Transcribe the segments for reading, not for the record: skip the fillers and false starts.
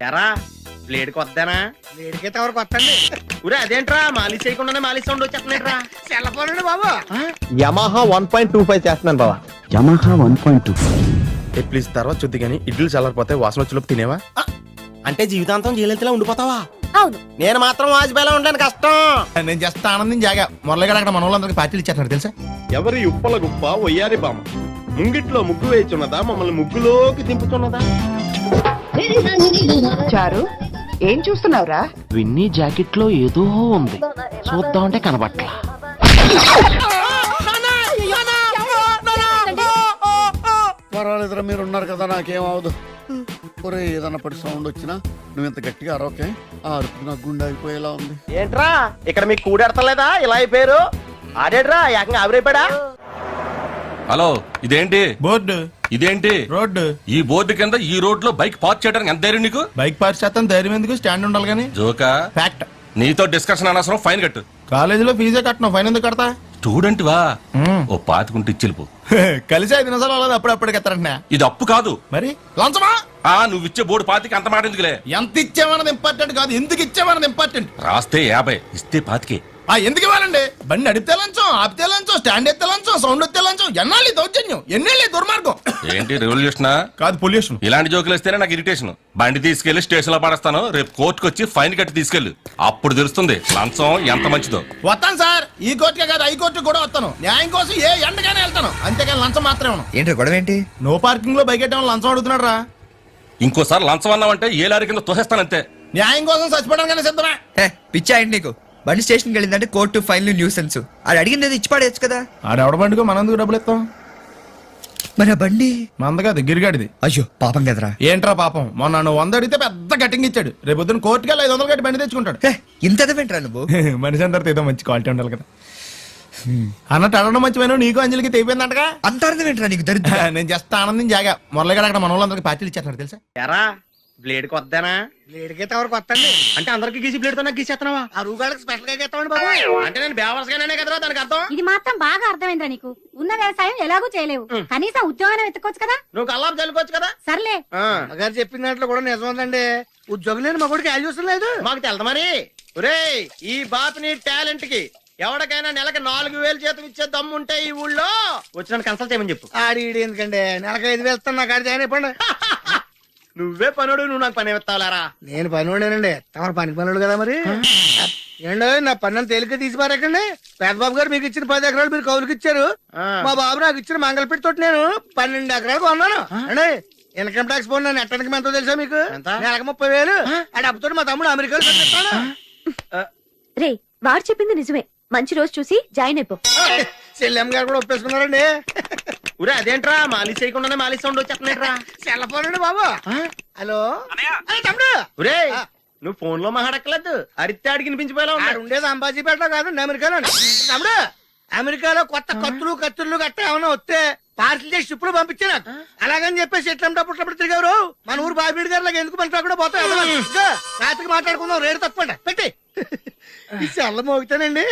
ఎరా బ్లేడ్ కొద్దానా? బ్లేడ్కైతే ఎవరికి వస్తండి. ఊరే అదేంట్రా మాలిష్ చేయకుండానే మాలిష్ సౌండ్ వచ్చేస్తున్నాయిట్రా. సెల్లపోనండి బాబు. యమహా 1.25 చేస్తున్నాను బావా. యమహా 1.2. ప్లీజ్ తర్వాత చూద్ది కానీ ఇడ్లు చల్లారిపోతే వాసన వచ్చేలోపు తినేవా? అంటే జీవితాంతం జైలెంతలా ఉండిపోతావా? అవును. నేను మాత్రం వాజ్పేయిలా ఉండడానికి కష్టం. నేను జస్ట్ ఆనందం జాగా మురళిగారు అక్కడ మన వాళ్ళందరికీ పార్టీలు ఇచ్చేస్తున్నారు తెలుసా. ఎవరి ఉప్పల గుప్ప ఒయ్యారి బామ ముంగిట్లో ముగ్గు వేయుచున్నదా, మమ్మల్ని ముగ్గులోకి దింపుతున్నదా? చారు ఏం చూస్తున్నావురా? విన్నీ జాకెట్ లో ఏదో ఉంది, చూద్దామంటే కనబట్లా. పర్వాలేదురా, మీరు ఉన్నారు కదా, నాకేం అవదు. ఒరే ఏదన్నా పడి సౌండ్ వచ్చినా నువ్వు ఇంత గట్టిగా అరవకే, ఆ అరుపు నాకు గుండె అయిపోయేలా ఉంది. ఏంట్రా ఇక్కడ మీకు కూడెడతలేదా? ఇలా అయిపోయారు. ఆడేట్రా ఏకంగా ఆవిరైపోయాడా? హలో, ఇదేంటి బోర్డు, ఇదేంటి రోడ్డు. ఈ బోర్డు కింద ఈ రోడ్ లో బైక్ పార్క్ చేయడానికి ఎంత ధైర్యం నీకు? బైక్ పార్క్ చేస్తాను, ధైర్యం ఎందుకు? స్టాండ్ ఉండాలి కానీ. జోకా? ఫ్యాక్ట్. నీతో డిస్కషన్ అనవసరం, ఫైన్ కట్టు. కాలేజీలో ఫీజే కట్టను, ఫైన్ ఎందుకు కడతా? స్టూడెంట్ వా, ఓ పాతికుంటే ఇచ్చిల్పు. కలిసి 5 నిమిషాలు అవ్వదు, అప్పుడప్పుడు ఎత్తారంటున్నా. ఇది అప్పు కాదు. మరి లంచమా? నువ్వు ఇచ్చే బోర్డు పాతికి అంత మాట ఎందుకులే. ఎంత ఇచ్చామన్నది ఇంపార్టెంట్ కాదు, ఎందుకు ఇచ్చామన్నది ఇంపార్టెంట్. రాస్తే 50, ఇస్తే పాతికే. ఎందుకు ఇవ్వాలండి? బండి నడిపితే లంచం, ఆపితే లంచం, స్టాండ్ ఎత్తే లంచం, సౌండ్ ఎత్తే లంచం. ఎన్నాళ్ళు దౌర్జన్యం, ఎన్నేళ్ళు దుర్మార్గం. ఏంటి రెవల్యూషనా? కాదు, పొల్యూషన్. ఇలాంటి జోకులు వస్తేనే నాకు ఇరిటేషన్. బండి తీసుకెళ్లి స్టేషన్ లో పడేస్తాను, రేపు కోర్టుకు వచ్చి ఫైన్ కట్టి తీసుకెళ్ళు. అప్పుడు తెలుస్తుంది లంచం ఎంత మంచిదో. వస్తాను సార్, ఈ కోర్టుకే కాదు హైకోర్టు కూడా వస్తాను. న్యాయం కోసం ఏ ఎండగానే వెళ్తాను, అంతేగాని లంచం మాత్రమే. ఏంటి గొడవ ఏంటి? నో పార్కింగ్ లో బైక్ ఎట్టడం లంచం అడుగుతున్నాడు రా. ఇంకోసారి లంచం అన్నావంటే ఏ లారీ కింద తోసేస్తానంతే. న్యాయం కోసం చచ్చిపోవడానికి సిద్ధమే. పిచ్చా ఏంటి నీకు? బండి స్టేషన్కి వెళ్ళిందంటే కోర్టు, ఫైన్లు, న్యూసెన్స్. అది అడిగింది ఇచ్చి పడేయచ్చు కదా. ఆడెవడ బండికో మనందుకు డబ్బులు ఇస్తాం. మరి ఆ బండి మంద కాదు, గిరిగాడిది. అయ్యో పాపం కదరా. ఏంట్రా పాపం? మొన్న నువ్వు 100 అడిగితే పెద్ద కటింగ్ ఇచ్చాడు. రేపు పొద్దున్న కోర్టుకి 500 కట్టి బండి తెచ్చుకుంటాడు. ఇంత ఎదవేంట్రా నువ్వు? మనిషి అందరితో ఏదో మంచి క్వాలిటీ ఉండాలి కదా. అన్నట్టు అడగడం మంచిపోయినా నీకు అంజలికి తెగిపోయిందంటగా. అంత అర్థమేంట్రా నీకు? దరిద్ర. నేను జస్ట్ ఆనందం జాగా మురళిగారు అక్కడ మన వాళ్ళందరికీ పార్టీలు ఇచ్చేస్తున్నారు తెలుసా. ఎరా బ్లేడ్ కొద్దానా? బ్లేడ్కైతే ఎవరికి వస్తండి. అంటే అందరికి గీసి బ్లేడ్ తో నాకు గీసేస్తున్నావా? ఆ రూగాళ్ళకి స్పెషల్ గా ఇస్తామండి బాబు. అంటే నేను బేవర్స్గానే కదరా దానికి అర్థం. ఇది మాత్రం బాగా అర్థమైందిరా నీకు. ఉన్న వ్యవసాయం ఎలాగూ చేయలేవు, కనీసం ఉద్యోగాన్ని వెతుక్కోవచ్చు కదా. నువ్వు కల్లాపు చల్లుకోవచ్చు కదా. సర్లే, గారు చెప్పిన దాంట్లో కూడా నిజం ఉందండి. ఉద్యోగం లేని మగోడికి వాల్యూస్ లేదు. మాకు తెలదు మరి. ఒరేయ్ ఈ బాపిని టాలెంట్ కి ఎవరికైనా నెలకి 4000 జీతం ఇచ్చే దమ్ము ఉంటే ఈ ఊళ్ళో వచ్చిన కన్సల్ట్ చేయమని చెప్పు. ఆడి ఎందుకండి, నెలకి 5,000 ఇస్తాను, నాకు ఆడి జాయిన్ అయిపోండి. నువ్వే పనుడు, నువ్వు నాకు పని ఎత్తావులారా. నేను పనివాడేనండి, తమరు పనికి పనుడు కదా. మరి ఏంటో నా పన్ను తేలిక తీసి పారేకండి. పెద్దబాబు గారు మీకు ఇచ్చిన 10 ఎకరాలు మీరు కౌలుకి ఇచ్చారు. మా బాబు నాకు ఇచ్చిన మంగళపేట తోటి నేను 12 ఎకరాలు కొన్నాను అండి. ఇన్కమ్ ట్యాక్స్ పోను నన్ను ఎట్టడానికి ఎంతో తెలుసా మీకు? నెలకు 30,000. ఆ డబ్బుతో మా తమ్ముడు అమెరికాలో చదివిస్తాను. రే వాడు చెప్పింది నిజమే. మంచి రోజు చూసి జాయిన్ అయిపో. చెల్లెమ్మ గారు కూడా ఒప్పేసుకున్నారండి. ఊరే అదేంట్రా మాలిష్ చేయకుండానే మాలిష్ సౌండ్ వచ్చేస్తున్నాయిట్రా. సెల్లపోనండి బాబు. హలో తమ్ముడు. ఒరే నువ్వు ఫోన్ లో మాట్లాడక్కలేదు, అడిగితే అడిగి వినిపించిపోయేలా ఉన్నాడు. ఉండేది అంబాజీపేటలో కాదండి, అమెరికాలో. తమ్ముడు అమెరికాలో కొత్త కత్తులు గట్ట ఏమైనా వస్తే పార్సల్ చేసి ఇప్పుడు పంపించే నాకు. అలాగని చెప్పేసి ఎట్లప్పుడు తిరిగారు. మన ఊరు బాబీడి గారు లాగా ఎందుకు పని కూడా పోతాయి. రాత్రికి మాట్లాడుకుందాం, రేటు తప్పండి పెట్టి. ఈ సెల్ల మోగుతానండి,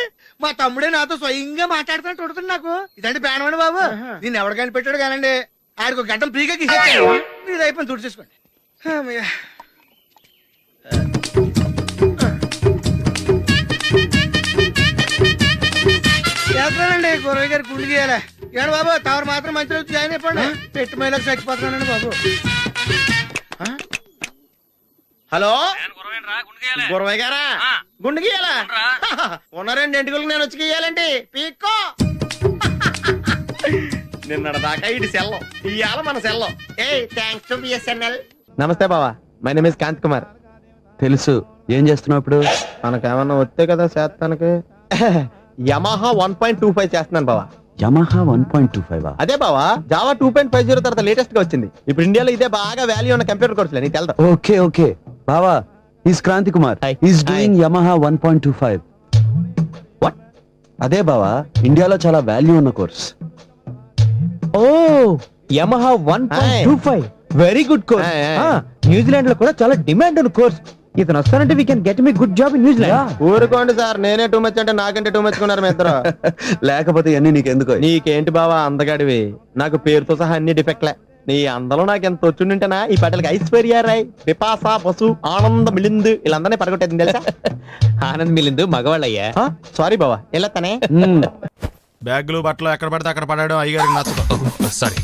మా తమ్ముడే నాతో స్వయంగా మాట్లాడుతున్నట్టు ఉంటుంది నాకు. ఇదండి ప్రాణమండి బాబు. దీన్ని ఎవరికైనా పెట్టాడు కానండి, ఆడికి గడ్డం ఫ్రీగా గీసేస్తాడు. ఇది అయిపోయింది, తుడి చేసుకోండి. చేస్తానండి గురవి గారు గుండు గీయాలి. ఏడు బాబు తవరు మాత్రం మంచి రోజు జాయిన్ అయిపోండి. పెట్టి మైలకు చచ్చిపోతున్నానండి బాబు. హలో గురవయ్య గారా? గుండు గీయాలా? ఉన్న 2 ఎంటుకలకు నేను వచ్చి గీయాలండి. పీక్కో నిన్నటి దాకా ఇటు సెల్లం, ఇవాళ మన సెల్లం. ఏ థ్యాంక్స్ టు బిఎస్ఎన్ఎల్. నమస్తే బావా, my name is Kanth Kumar. తెలుసు. ఏం చేస్తున్నావు ఇప్పుడు? మనకేమన్నా వస్తే కదా చేస్తానికి. యమహా 1.25 చేస్తున్నాను బావా. యమహా 1.25. అదే బావా, జావా 2.50 తర్వాత లేటెస్ట్ గా వచ్చింది. ఇప్పుడు ఇండియాలో ఇదే బాగా వాల్యూ ఉన్న కంప్యూటర్ కోర్సులే, నీకు తెలుదా? ఓకే ఓకే బావా, is Kranthi Kumar. Is doing Yamaha 1.25. What? అదే బావా, ఇండియాలో చాలా వాల్యూ ఉన్న course. Oh Yamaha 1.25 very good course. New Zealand లో కూడా చాలా డిమాండ్ ఉన్న కోర్స్. ఇతను వస్తానంటే we can get me good job in New Zealand. ఊరుకోండి సార్, నేనే టూ మచ్ అంటే నాకంటే టూ మచ్ కున్నారు మీ ఇద్దరు. లేకపోతే అన్ని నీకెందుకు? నీకేంటి బావా అందగాడివి, నాకు పేరుతో సహా అన్ని డిఫెక్ట్లే. నీ అందరూ నాకు ఎంత వచ్చుంటేనా ఈ పాటలకి ఐశ్వర్య రాయ్, పిపాస బసు, ఆనంద్ మిలింద్ వీళ్ళందరినీ పడగొట్టేది తెలుసా? ఆనంద్ మిలింద్ మగవాళ్ళయ్యా. సారీ బావా వెళ్ళొస్తానే. బ్యాగులు బట్టలు ఎక్కడ పడితే అక్కడ పడాడు అయ్యగారికి నచ్చదు. సారీ.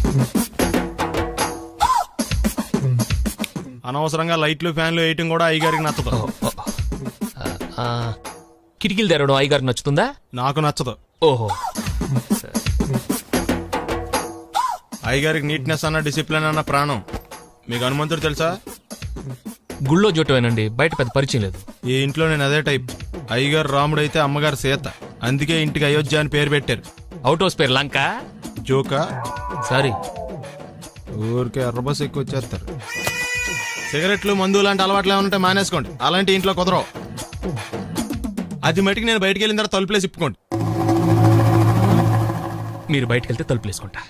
అనవసరంగా లైట్లు ఫ్యాన్లు వేయటం కూడా అయ్యగారికి నచ్చదు. కిటికీలు తెరవడం అయ్యగారికి నచ్చుతుందా? నాకు నచ్చదు. ఓహో. అయ్యగారికి నీట్నెస్ అన్న డిసిప్లిన్ అన్న ప్రాణం. మీకు హనుమంతుడు తెలుసా? గుళ్ళో జోటమేనండి, బయట పెద్ద పరిచయం లేదు. ఈ ఇంట్లో నేను అదే టైప్. అయ్యగారు రాముడు అయితే అమ్మగారు సీత. అందుకే ఇంటికి అయోధ్య అని పేరు పెట్టారు. అవుట్ హౌస్ పేరు లంక. జోకా? సారీ. ఊరికే ఎర్రబస్ ఎక్కువ వచ్చేస్తారు. సిగరెట్లు మందు లాంటి అలవాట్లు ఏమంటే మానేసుకోండి. అలాంటి ఇంట్లో కుదరవు. అది మటుకు నేను బయటికి వెళ్ళిన తర్వాత తలుపులేసి ఇప్పుకోండి. మీరు బయటకు వెళ్తే తలుపులు వేసుకుంటా.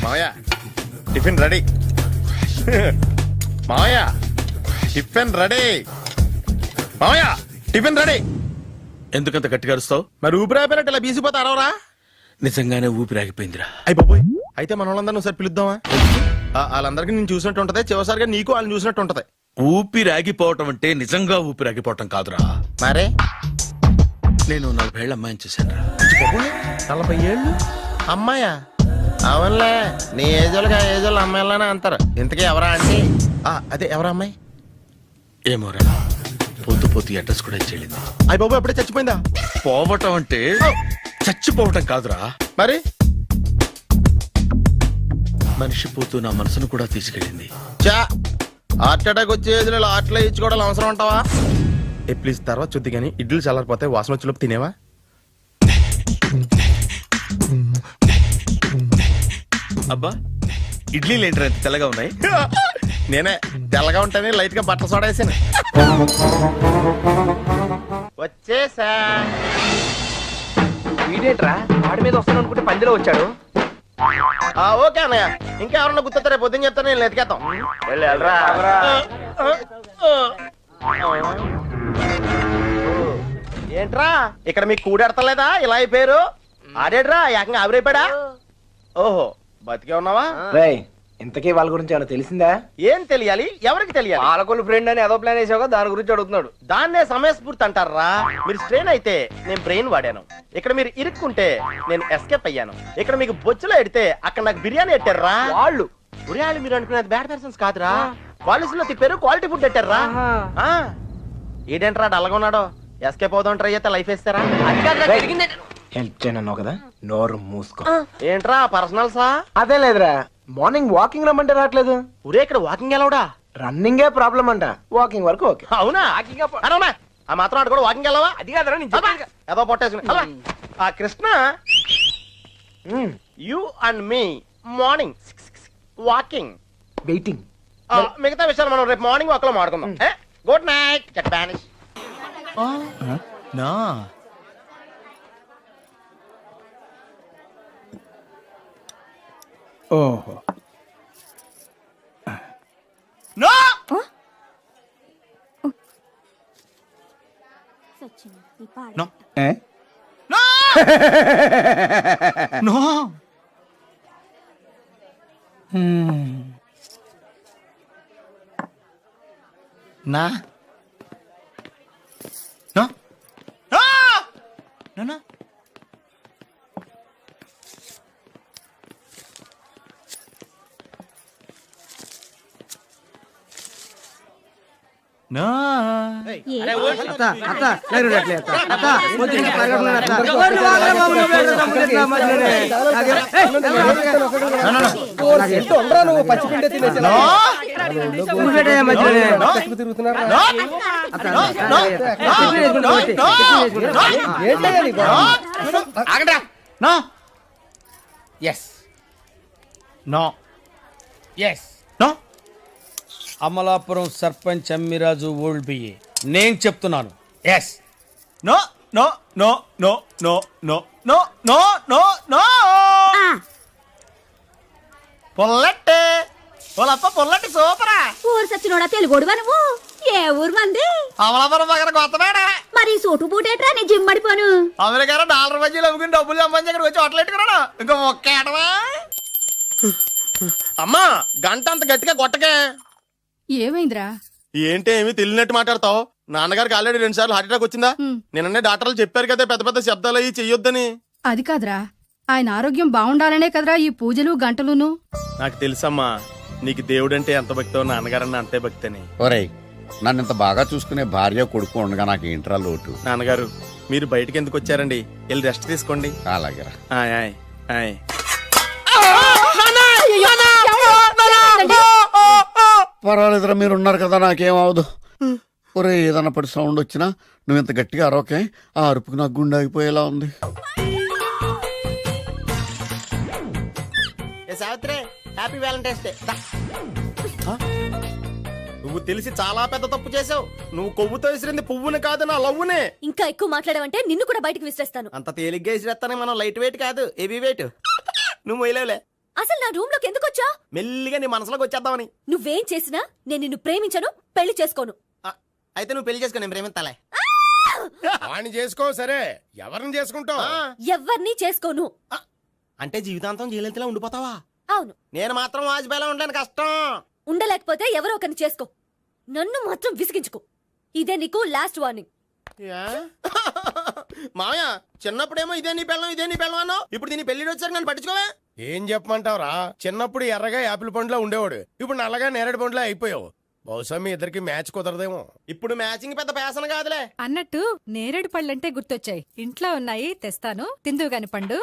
మావయ్య టిఫిన్ రెడీ. మావయ్య టిఫిన్ రెడీ. మావయ్య టిఫిన్ రెడీ. ఎందుకంత గట్టిగా అరుస్తావు? మరి ఊపిరి అయిపోయినట్టు ఇలా బీసిపోతే అరవరా? నిజంగానే ఊపిరాగిపోయిందిరా. అయ్యి బాబోయ్, అయితే మన వాళ్ళందరినీ ఒకసారి పిలుద్దామా? వాళ్ళందరికీ నేను చూసినట్టు ఉంటది, చివరిసారిగా నీకు వాళ్ళని చూసినట్టు ఉంటది. ఊపిరాగిపోవటం అంటే నిజంగా ఊపిరాగిపోవటం కాదురా. మరే నేను 40 ఏళ్ళ అమ్మాయిని చూశాను. 40 ఏళ్ళు అమ్మాయా? అవునులే, నీ ఏజోళ్ళకి ఆ ఏజోళ్ళు అమ్మాయిలానే అంటారు. ఇంతకీ ఎవరా అంటే? అదే ఎవరా అమ్మాయి? ఏమోరా, పోతూ పోతూ అడ్రస్ కూడా ఇచ్చేళ్ళింది. అయ్యి బాబు ఎప్పుడే చచ్చిపోయిందా? పోవటం అంటే చచ్చిపోవటం కాదురా, మరి మనిషి పోతూ నా మనసును కూడా తీసుకెళ్ళింది. చా, హార్ట్ అటాక్ వచ్చే ఏజ్లో ఆటలో ఇచ్చుకోవడం అవసరం ఉంటావా? ప్లీజ్ తర్వాత చూద్ది కానీ ఇడ్లీ చల్లారిపోతే వాసన వచ్చేలోపు తినేవా? అబ్బా, ఇడ్లీలు ఏంట్రా ఇంత తెల్లగా ఉన్నాయి? నేనే తెల్లగా ఉంటానే లైట్ గా బట్టలు సోడా వేసాను. వచ్చేసా. వీడేట్రా వాడి మీద వస్తాను అనుకుంటే పందిలో వచ్చాడు. ఓకే అన్నయ్య, ఇంకెవరన్నా గుర్తొస్తారే పొద్దున్న చెప్తాను, నేను ఎతికేద్దాం. ఏంట్రా ఇక్కడ మీకు కూడెడతలేదా? ఇలా అయిపోయారు. ఆడేడ్రా ఏకంగా ఆవిరైపోయాడా? ఓహో, బతికే ఉన్నావా? ఇంతకీ వాళ్ళ గురించి ఏమైనా తెలిసిందా? ఏం తెలియాలి? ఎవరికి తెలియాలి? పాలకొల్లు ఫ్రెండ్ అని ఏదో ప్లాన్ వేసావు, దాని గురించి అడుగుతున్నాడు. దాన్నే సమయస్ఫూర్తి అంటారా? మీరు స్ట్రెయిన్ అయితే నేను బ్రెయిన్ వాడాను. ఇక్కడ మీరు ఇరుక్కుంటే నేను ఎస్కేప్ అయ్యాను. ఇక్కడ మీకు బొచ్చులో ఎడితే అక్కడ నాకు బిర్యానీ ఎట్టారా వాళ్ళు. ఉరియాళ్ళు మీరు అనుకునేది బ్యాడ్ పర్సన్స్ కాదురా, క్వాలిటీలో తిప్పారు, క్వాలిటీ ఫుడ్ ఎట్టారా. ఏడేంట్రా డల్గా ఉన్నాడో? ఎస్కేప్ అవుదాం ట్రై చేస్తే లైఫ్ వేస్తారా? హెల్ప్ చేయనన్నావు కదా, నోరు మూసుకో. ఏంట్రా పర్సనల్సా? అదే లేదురా, మార్నింగ్ వాకింగ్ రమ్మంటే రావట్లేదు. ఉరే ఇక్కడ వాకింగ్ ఎలవడా? రన్నింగే ప్రాబ్లం అంట, వాకింగ్ వరకు ఓకే. అవునా? అవునా? ఆ మాత్రం ఆడు కూడా వాకింగ్ వెళ్ళవా? అది కాదురా, ఏదో పొట్టేసుకుని. ఆ Krishna, you and me morning walking waiting. మిగతా విషయాలు మనం రేపు మార్నింగ్ వాక్ లో మాడుకుందాం. Good night. Get banish. ఓహో, నో నో నో. నా no no no. Amalapuram sarpanch Ammiraju old BA నేను చెప్తున్నాను. Yes. No no no no no no no no no no. పొల్లట్టే పొలప్ప పొల్లట్టి సూపరా. ఊరు సచ్చినోడా తెలుగోడువా నువ్వు? ఏ ఊరు మంది? అమలాపురం పక్కన కొత్తపేట. మరి మరి సోటు పూటేట్రా నేను జిమ్ పడిపోను. అమెరికాలో డాలర్ మధ్యలో అమ్ముకుని డబ్బులు సంపాదించి ఇక్కడ వచ్చి హోటలెట్టుకున్నాడు ఇంకా ఒక్క ఏటవా. అమ్మా గంట అంత గట్టిగా కొట్టకే. ఏమైందిరా? ఏంటి ఏమి తెలియనట్టు మాట్లాడతావు? నాన్నగారికి ఆల్రెడీ 2 సార్లు హార్ట్ అటాక్ వచ్చిందా? నిన్ననే డాక్టర్లు చెప్పారు కదా పెద్ద పెద్ద శబ్దాలు అయ్యి చెయ్యొద్దని. అది కాదురా, ఆయన ఆరోగ్యం బాగుండాలనే కదరా ఈ పూజలు గంటలును. నాకు తెలుసమ్మా నీకు దేవుడంటే ఎంత భక్తో నాన్నగారన్న అంతే భక్తని. ఒరేయ్ నన్ను ఇంత బాగా చూసుకునే భార్య కొడుకు ఉండగా నాకు ఏంట్రా లోటు. నాన్నగారు మీరు బయటికి ఎందుకు వచ్చారండి? వెళ్ళి రెస్ట్ తీసుకోండి. అలాగే ఆయ్ ఆయ్ ఆయ్. పర్వాలేదురా మీరు ఉన్నారు కదా నాకేం అవదు. ఒరే ఏదన్నా పడి సౌండ్ వచ్చినా నువ్వు ఇంత గట్టిగా అరవకే. ఆ అరుపుకి నాకు గుండె ఆగిపోయేలా ఉంది. Savitri happy Valentine's day. నువ్వు తెలిసి చాలా పెద్ద తప్పు చేసావు. నువ్వు కొవ్వుతో విసిరింది పువ్వుని కాదు నా లవ్వునే. ఇంకా ఎక్కువ మాట్లాడమంటే నిన్ను కూడా బయటకు విసిరేస్తాను. అంత తేలిగ్గా విసిరేస్తానే మనం లైట్ వెయిట్ కాదు హెవీ వెయిట్. నువ్వు వేయలేవులే. అసలు నా రూమ్ లోకి ఎందుకు వచ్చా? మెల్లిగా నీ మనసులోకి వచ్చేద్దామని. నువ్వేం చేసినా నేను నిన్ను ప్రేమించను, పెళ్లి చేసుకోను. అయితే నువ్వు పెళ్లి చేసుకో, నేను ప్రేమిస్తాలే. వాణ్ణి చేసుకో సరే, ఎవరిని చేసుకుంటావు? ఎవ్వరినీ చేసుకోను. అంటే జీవితాంతం జైలెంతలా ఉండిపోతావా? అవును. నేను మాత్రం వాజ్పేయిలా ఉండలేను, కష్టం. ఉండలేకపోతే ఎవరో ఒకరిని చేసుకో, నన్ను మాత్రం విసిగించుకో. ఇదే నీకు లాస్ట్ వార్నింగ్. మామయ్య చిన్నప్పుడేమో ఇదే నీ పెళ్ళం అన్నావు. ఇప్పుడు దీని పెళ్లి వచ్చాక నన్ను పట్టించుకోవే. ఏం చెప్పమంటావురా? చిన్నప్పుడు ఎర్రగా యాపిల్ పండులో ఉండేవాడు, ఇప్పుడు నల్లగా నేరేడు పండులో అయిపోయావు. బహుశా మీ ఇద్దరికి మ్యాచ్ కుదరదేమో. ఇప్పుడు మ్యాచింగ్ పెద్ద పేసన కాదులే. అన్నట్టు నేరేడు పళ్ళంటే గుర్తొచ్చాయి. ఇంట్లో ఉన్నాయి, తెస్తాను, తిందువు గాని పండు.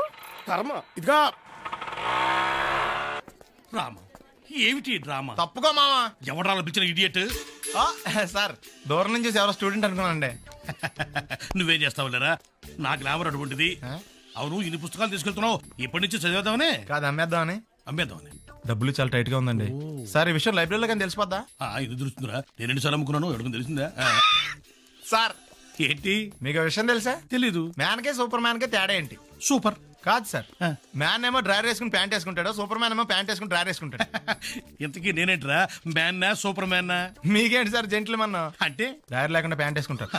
కర్మ ఇదిగా. రామ ఏమిటి డ్రామా? తప్పుకో మావా. ఎవడాల పిచ్చిన ఇడియట్? సార్ దూరం నుంచి ఎవరో స్టూడెంట్ అనుకున్నానండి. నువ్వేం చేస్తావు లేరా? నా గ్లామర్ అటువంటిది. అవును ఇన్ని పుస్తకాలు తీసుకెళ్తున్నావు, ఇప్పటి నుంచి చదివేద్దామనే కాదు అమ్మేద్దామని. అమ్మేద్దామని. డబ్బులు చాలా టైట్ గా ఉందండి సార్. ఈ విషయం లైబ్రరీలో కానీ తెలిసిపోద్దా? ఇది తెలుస్తుందిరా, నేను 2 సార్లు అమ్ముకున్నాను, ఎవరికి తెలిసిందా? సార్ ఏంటి మీకు ఆ విషయం తెలుసా? తెలీదు. మ్యాన్ కే సూపర్ మ్యాన్ కే తేడా ఏంటి? సూపర్ కాదు సార్, మ్యాన్ ఏమో డ్రైవర్ వేసుకుని ప్యాంట్ వేసుకుంటాడు, సూపర్ మ్యాన్ ఏమో ప్యాంట్ వేసుకుని డ్రైవర్ వేసుకుంటాడు. ఇంతకీ నేనేంట్రా, మ్యాన్నా సూపర్ మ్యాన్నా? మీకేంటి సార్ జెంట్లు మన్నా అంటే డ్రైవర్ లేకుండా ప్యాంట్ వేసుకుంటారు.